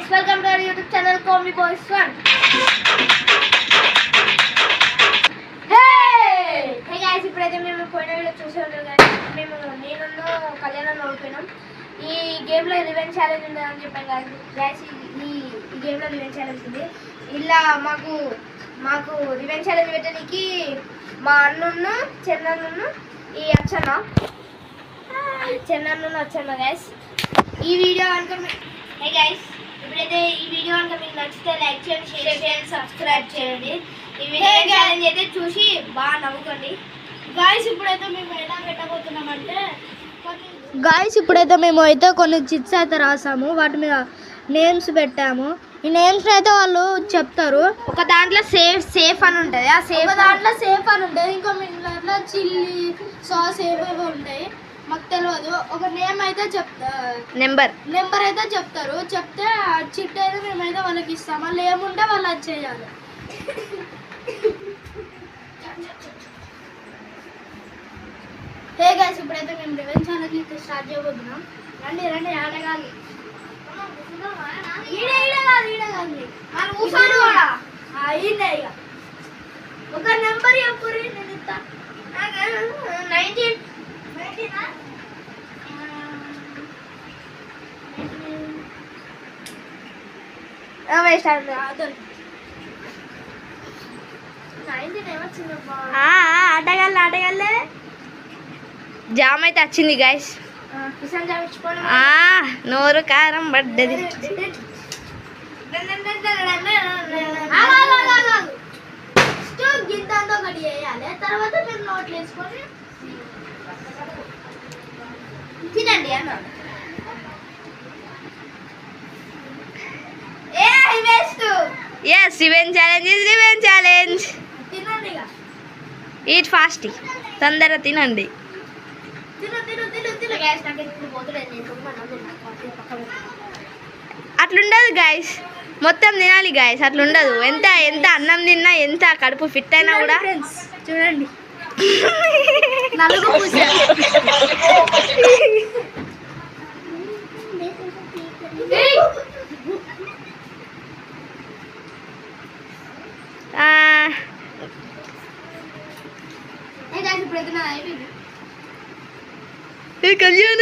guys, welcome to our YouTube channel Comedy Boys Fun. Hey guys, ఇప్పుడైతే మేము పోయిన video చూసి ఉంటారు కానీ నేను కళ్యాణం ఓడిపోయినాం. ఈ గేమ్లో రివెంజ్ ఛాలెంజ్ ఉందని చెప్పాను కదా గైస్. ఈ గేమ్లో రివెంజ్ ఛాలెంజ్ ఉంది. ఇలా మాకు రివెంజ్ ఛాలెంజ్ పెట్టడానికి మా అన్న చెన్నన్ను ఈ చెన్నన్ను వచ్చాను గైస్. ఈ వీడియో కనుక హే గైస్, ఇప్పుడైతే ఈ వీడియో కనుక మీకు నచ్చితే లైక్ చేయండి, షేర్ చేయండి, సబ్స్క్రైబ్ చేయండి. ఈ వీడియో ఛాలెంజ్ అయితే చూసి బాగా నవ్వుకోండి గాయస్. ఇప్పుడైతే మేము ఎలా పెట్టబోతున్నామంటే గాయస్, ఇప్పుడైతే మేము అయితే కొన్ని చిట్స్ అయితే రాసాము, వాటి మీద నేమ్స్ పెట్టాము. ఈ నేమ్స్ అయితే వాళ్ళు చెప్తారు. ఒక దాంట్లో సేఫ్ అని ఉంటుంది, ఆ దాంట్లో సేఫ్ అని ఉంటుంది. ఇంకో దాంట్లో చిల్లీ సాస్ ఏవేవో ఉంటాయి, మాకు తెలియదు. ఒక నేమ్ అయితే నెంబర్ అయితే చెప్తారు. చెప్తే ఆ చిట్ అయితే మేమైతే వాళ్ళకి ఇస్తాం. వాళ్ళు ఏముంటే వాళ్ళు అది చేయాలి. హే గైస్, ఇప్పుడైతే మేము రివెంజ్ ఛాలెంజ్ స్టార్ట్ చేయబోతున్నాం. రండి ఆడగాలి. ఒక నెంబర్ చెప్పు, నేను ఇస్తా. 19 ఆటగాళ్ళే జామ్ అయితే వచ్చింది గైస్. నోరు కారం పడ్డది. గింతంతో గడి వేయాలి, తర్వాత మీరు నోట్లు వేసుకొని తినండి అన్నాడు. Yes, revenge challenge is revenge challenge. Eat fast. తొందరగా తినండి. అట్లుండదు గైస్, మొత్తం తినాలి గైస్. అట్లుండదు. ఎంత అన్నం తిన్నా, ఎంత కడుపు ఫిట్ అయినా కూడా చూడండి. నలుగు కళ్యాణ్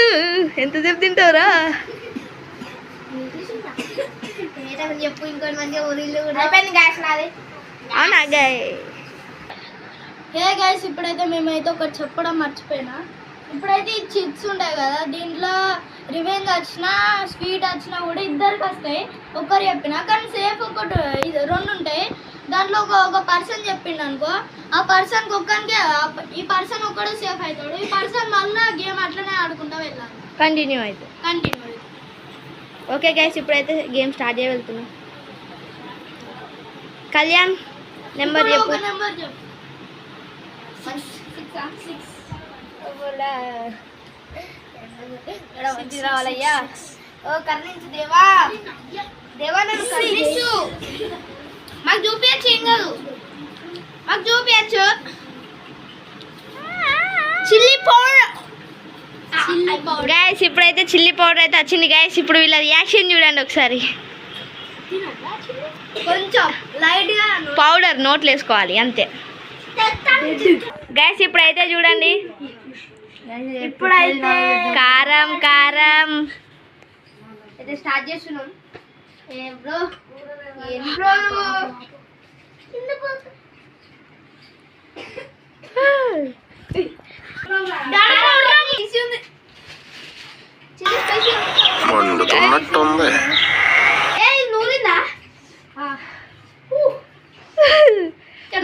ఎంతసేపు తింటారా చెప్పు. ఇంకొన్ని మంది అవునా గాయ్? హే గైస్, ఇప్పుడైతే మేమైతే ఒకటి చెప్పడం మర్చిపోయినా. ఇప్పుడైతే ఈ చిప్స్ ఉంటాయి కదా, దీంట్లో రివెంజ్ వచ్చినా స్వీట్ వచ్చినా కూడా ఇద్దరికి వస్తాయి. ఒకరు చెప్పినా కానీ సేఫ్ రెండు ఉంటాయి. దాంట్లో ఒక పర్సన్ చెప్పిండు అనుకో, ఆ పర్సన్కి ఒక్కరికి ఈ పర్సన్ ఒక్కడే సేఫ్ అవుతాడు. ఈ పర్సన్ మళ్ళీ గేమ్ అట్లనే ఆడుకుంటా వెళ్ళాలి. కంటిన్యూ అయితే ఓకే గైస్, ఇప్పుడైతే గేమ్ స్టార్ట్ చేయగలుగుతున్నాం. కళ్యాణ్ నెంబర్ చెప్పు. నెంబర్ చెప్పు. 6 రావాలయ్యా. ఓ కర్ణించు దేవా, నన్ను కర్ణించు. మాకు చూపించచ్చు, ఏం కాదు, మాకు చూపించచ్చు. చిల్లీ పౌడర్ గైస్, ఇప్పుడైతే చిల్లీ పౌడర్ అయితే వచ్చింది గైస్. ఇప్పుడు వీళ్ళ రియాక్షన్ చూడండి ఒకసారి. కొంచెం లైట్గా పౌడర్ నోట్లు వేసుకోవాలి అంతే గైస్. ఇప్పుడైతే చూడండి, ఇప్పుడైతే కారం అయితే స్టార్ట్ చేస్తున్నాం.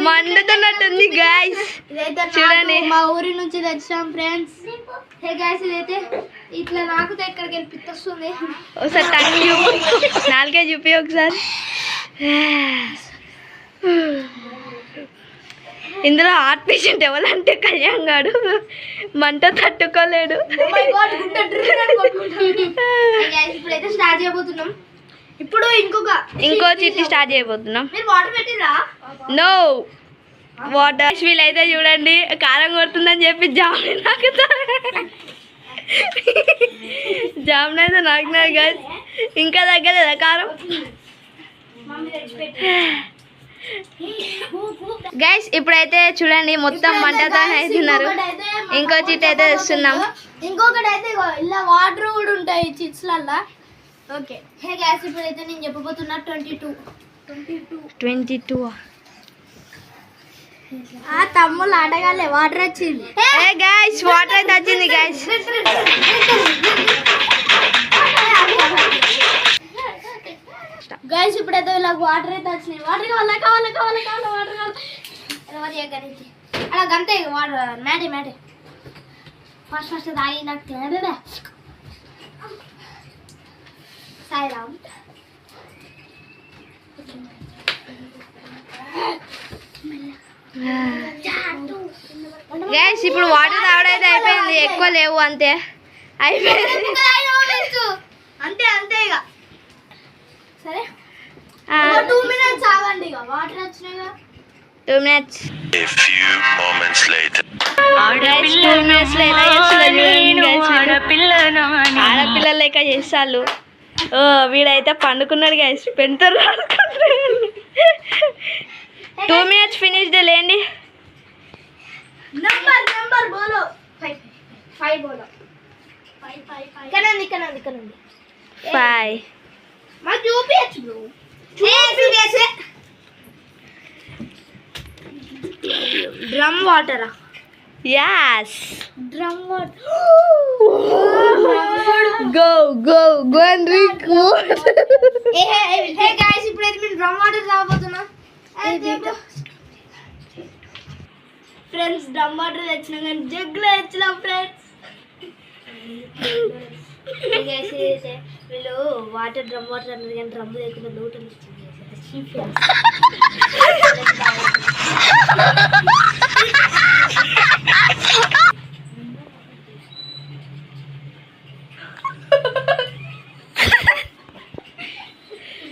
మండుతున్నట్టుంది గాయస్. చూడండి, మా ఊరి నుంచి తెచ్చాం ఫ్రెండ్స్. హే గాయస్, ఇదైతే ఇట్లా నాకుతో ఎక్కడికి వెళ్ళి పిత్తొస్తుంది. ఒకసారి టంగ్ చూపి, నాలుగే చూపి ఒకసారి. ఇందులో హార్ట్ పేషెంట్ ఎవరంటే కళ్యాణ్ గాడు, మంట తట్టుకోలేడు. ఇప్పుడైతే స్టార్ట్ చేయబోతున్నాం. ఇప్పుడు ఇంకో చిట్టి స్టార్ట్ చేయబోతున్నాం. No water. వీళ్ళైతే చూడండి, కారం కొడుతుందని చెప్పి జాములు నాకుతారు. జామున్ అయితే నాకినారు గైస్. ఇంకా తగ్గలేదా కారం? గైస్ ఇప్పుడైతే చూడండి మొత్తం మంటతో అవుతున్నారు. ఇంకో చిట్ అయితే తెస్తున్నాం. ఇంకొకటి అయితే ఇలా వాటర్ కూడా ఉంటాయి చిట్స్లల్లా. ఓకే హే గ్యాస్ ఇప్పుడైతే నేను చెప్పబోతున్నా 22 తమ్ముళ్ళు ఆటగాలే వాటర్ వచ్చింది. గైస్ వాటర్ అయితే వచ్చింది గైస్. గైస్ ఇప్పుడైతే ఇలా వాటర్ అయితే వచ్చినాయి. వాటర్ కావాలి వాటర్ కావాలి అలా గంతే వాటర్ మ్యాటే ఫస్ట్ తాగి నాకు తినదే సాయిరామ్. గైస్ ఇప్పుడు వాటర్ తాగడైతే అయిపోయింది. ఎక్కువ లేవు అంతే అయిపోయింది. అంతే ఇక సరే 2 minutes ఆగండి. ఇక water వచ్చినాయిగా 2 minutes. A few moments later. ఆడపిల్లలు లెక్క చేస్తాళ్ళు. వీడైతే పండుకున్నాడు గైస్. పెంటారు 2 minutes ఫినిష్ లేండి. నంబర్ బోలో 5 బోలో 5 కనండి 5 మా చూపియచ్చు బ్రో. డ్రమ్ వాటరా? yes drum water. go and drink more. హే గైస్ ఇప్పుడైతే మేము డ్రమ్ వాటర్ తాగబోతున్నాం ఫ్రెండ్స్. డ్రమ్ వాటర్ తెచ్చినాం కానీ జగ్గులో తెచ్చినాం ఫ్రెండ్స్. వీళ్ళు వాటర్ డ్రమ్ వాటర్ అన్నది కానీ డ్రమ్ లేకుండా లోటు ఇచ్చింది.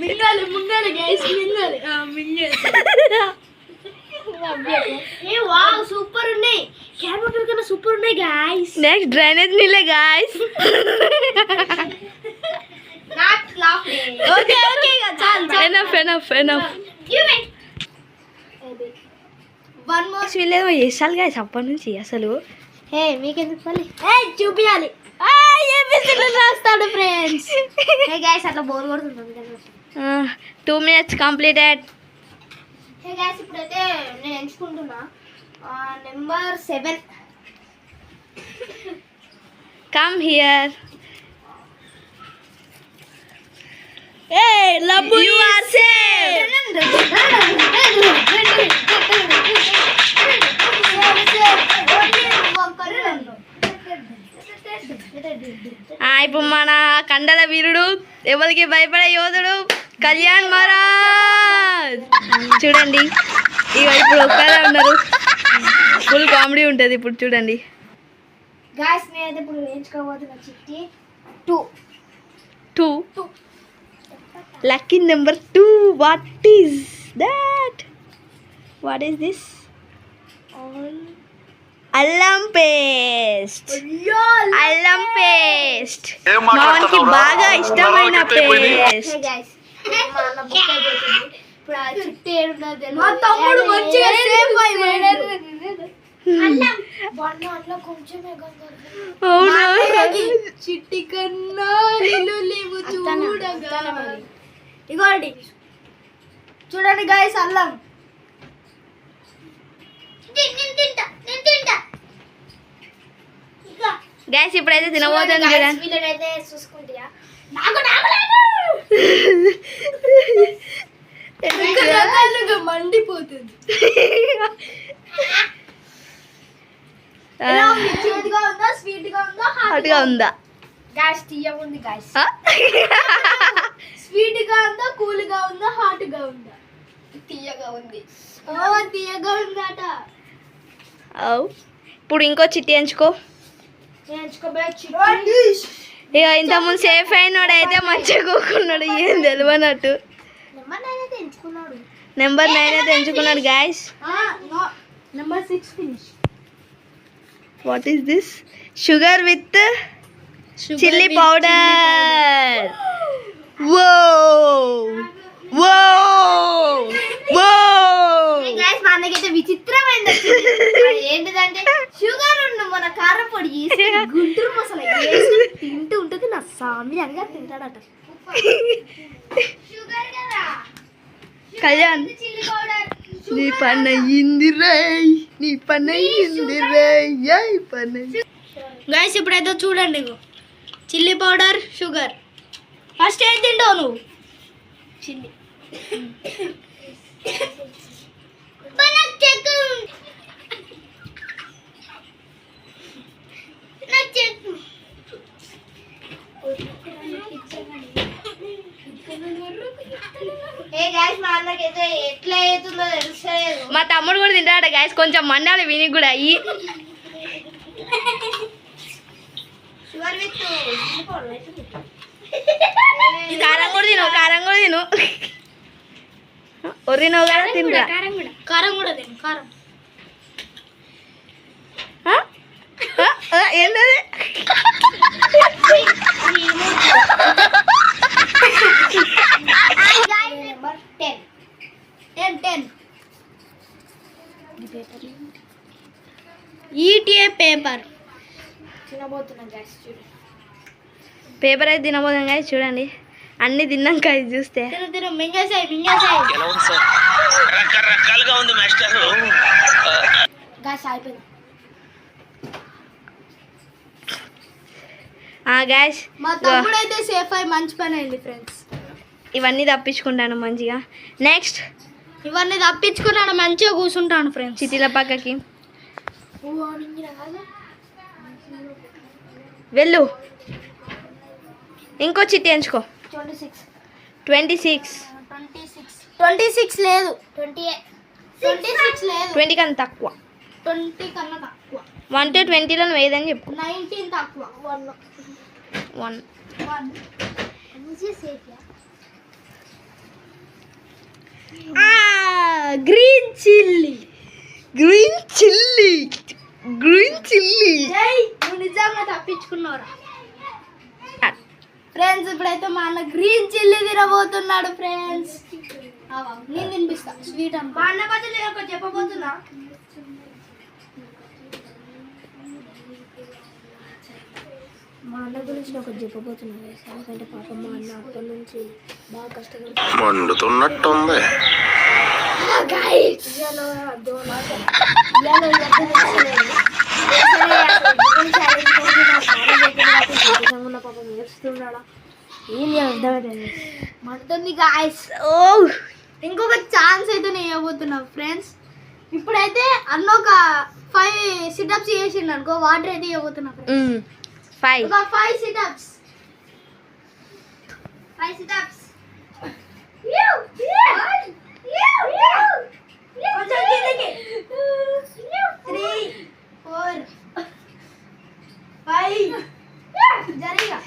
మింగాలి గైస్ మింగాలి. ఏ వావ్ సూపర్ ఉన్నాయి. క్యాన్ వాటర్ కన్నా సూపర్ ఉన్నాయి గైస్. నెక్స్ట్ డ్రైనేజ్ నీళ్ళే గైస్. Not laughing. ఓకే ఇక చాలు. enough. Give me one more. వీళ్ళేమో చేస్తాను గైస్ అప్పటి నుంచి అసలు. హే మీకెందుకు మళ్ళీ చూపించాలి. రాస్తాడు ఫ్రెండ్స్. హే గైస్ అట్లా బోర్ కొడుతుంది కదా. 2 minutes completed. హే గైస్ ఇప్పుడైతే నేను ఎంచుకుంటున్నా number 7. Come here. Hey, Labu, you are safe. ఇప్పుడు మన కండల వీరుడు, ఎవరికి భయపడే యోధుడు కళ్యాణ్ మహారాజ్. చూడండి ఇక ఇప్పుడు ఒక్కరే ఉన్నారు. ఫుల్ కామెడీ ఉంటుంది ఇప్పుడు చూడండి. గాయ్స్ నేనైతే ఇప్పుడు నేర్చుకోబోతున్నా చిట్టి 2. Lucky number 2. What is that? What is this? అల్లం పేస్ట్. అల్లం పేస్ట్ మామకి బాగా ఇష్టమైన పేస్ట్. ఇప్పుడు ఆ చిట్టి ఏడున్నది మా తమ్ముడు మంచిగా సేఫ్ అయిపోయాడు. చిట్టి కన్నా లేవు చూడగా. ఇగోండి చూడండి గాయస్ అల్లం. గైస్ ఇప్పుడైతే తినబోతుంది చూడండి. వీళ్ళనైతే చూసుకుంటా మండిపోతుంది. స్వీట్ గా ఉందా హాట్ గా ఉందా? గ్యాస్ తీయగా ఉంది గ్యాస్. స్వీట్ గా ఉందా కూల్ గా ఉందా హాట్ గా ఉందా? తీయగా ఉంది. తీయగా ఉందట. ఇప్పుడు ఇంకో చిట్టి ఎంచుకో. ఇక ఇంతకుముందు సేఫ్ అయినాడు అయితే మంచిగా కూకున్నాడు. ఏం తెలియనట్టు నెంబర్ 9 అయితే ఎంచుకున్నాడు guys. Number 6 finish. What is this? Sugar with chilli powder. Whoa whoa వో. గైస్ మా అన్నకైతే విచిత్రమైనది వచ్చింది. అది ఏంటిదంటే షుగర్ ఉన్న మన కారం పొడి వేసి గుంటూరు మసాలా వేసి తింటూ ఉంటుంది. నా స్వామి అనగా తింటాడట. షుగర్ కదా కళ్యాణ్, చిల్లీ పౌడర్. నీ పని అయ్యింది రేయ్, నీ పని అయ్యింది రేయ్ పని. గైస్ ఇప్పుడైతే చూడండి, చిల్లీ పౌడర్, షుగర్. ఫస్ట్ ఏం తింటావు నువ్వు? చిల్లీ. ఎట్లా అవుతుందో తెలుసలేదు. మా తమ్ముడు కూడా తింటాడు గైస్, కొంచెం మండాలి వీనికి కూడా అయ్యి. షుగర్ విత్ కారం కూడా తిను, కారం కూడా తిను. ఒరినవు కదా తింటా. కారం కూడా తిను. కారం ఏంటది? నెంబర్ 10. ఈటీఏ పేపర్ తినబోతున్నాం గైస్. చూడండి, పేపర్ అయితే తినబోదాం గైస్. చూడండి, అన్ని తిన్నాక ఇది చూస్తే తిను మింగేసాయి. రకరకాలుగా ఉంది మాస్టర్. గైస్ అయిపోయింది. గ్యాస్ మా తమ్ముడు అయితే సేఫ్ అయి మంచి పని అయింది ఫ్రెండ్స్. ఇవన్నీ తప్పించుకుంటాను మంచిగా. నెక్స్ట్ ఇవన్నీ తప్పించుకున్నాను, మంచిగా కూర్చుంటాను ఫ్రెండ్స్. చిటీల పక్కకి వెళ్ళు. ఇంకో చిట్టి ఎంచుకో. 26. 26 లేదు, 26 లేదు, 20 కన్నా తక్కువ. 20 కన్నా తక్కువ. 1 to 20లో నువ్వు ఏదని చెప్పు. 19 తక్కువ. 1. Green chilli. నువ్వు నిజంగా తప్పించుకున్నావురా ఫ్రెండ్స్. ఇప్పుడైతే మా అన్న గ్రీన్ చిల్లీ తినబోతున్నాడు ఫ్రెండ్స్. నేను తినిపిస్తా స్వీట్ అన్న. మా అన్న బదులు నేను ఒకటి చెప్పబోతున్నా. మా అన్న గురించి నేను ఒకటి చెప్పబోతున్నా. ఎందుకంటే పాపం మా అన్న అప్పటి నుంచి బాగా కష్టపడుతుంది. మండుతున్నట్టుంది. మంటుంది గాయస్. ఇంకొక ఛాన్స్ అయితే నేను ఇవ్వబోతున్నా ఫ్రెండ్స్. ఇప్పుడైతే అన్న ఒక 5 సిటప్స్ చేసిండు అనుకో, వాటర్ అయితే ఇవ్వబోతున్నా ఫ్రెండ్స్. 5 సిటప్స్. 5 సిటప్స్. కొంచెం కిందకి. 3 4 5 జరిగా.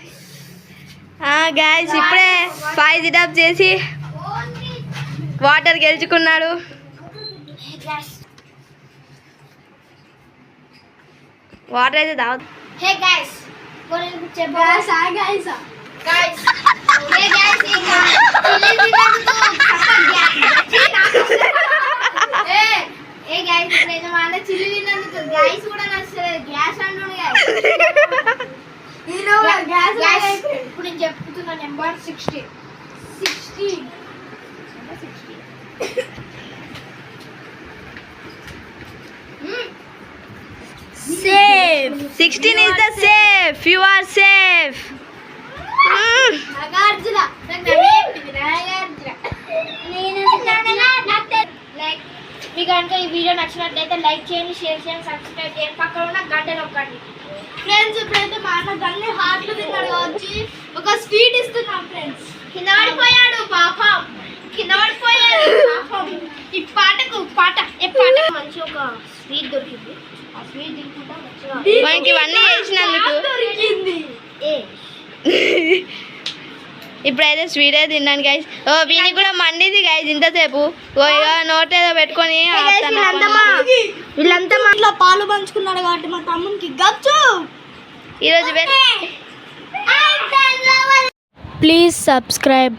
గాయస్ ఇప్పుడే 5 సిటప్ చేసి వాటర్ గెలుచుకున్నాడు. వాటర్ అయితే తాగు. హే గైస్ చెప్పాలి గైస్. గైస్ హే గైస్ ఏ గైస్ నేను మన చిల్లి తిన్నందుకు గైస్ కూడా నచ్చలేదు. గ్యాస్ అంటున్నాను గైస్. ఇప్పుడు నేను చెప్తున్నా number 16. Safe. 16 is the safe. You are safe. Nagarjuna. Like మీకు కనుక ఈ వీడియో నచ్చినట్లయితే లైక్ చేయండి, షేర్ చేయండి, సబ్స్క్రైబ్ చేయండి, పక్కన ఉన్న గంట నొక్కండి ఫ్రెండ్స్. ఇప్పుడైతే మా అన్న గన్ని హార్ట్లు తిన్నాడు వచ్చి ఒక స్వీట్ ఇస్తున్నాం ఫ్రెండ్స్. కింద పడిపోయాడు పాపం, ఈ పాటకు మంచి ఒక స్వీట్ దొరికింది. ఆ స్వీట్ తింటుంటా మంచిగా మనకి ఇవన్నీ చేసినందుకు దొరికింది. ఇప్పుడైతే స్వీట్ అయితే తిన్నాను గైస్. వీనికి కూడా మండిది గైస్ ఇంతసేపు. నోట్ ఏదో పెట్టుకొని వీళ్ళంతా మా ఇంట్లో పాలు పంచుకున్నాడు కాబట్టి మా తమ్మునికి గచ్చు. ఈరోజు ప్లీజ్ సబ్స్క్రైబ్.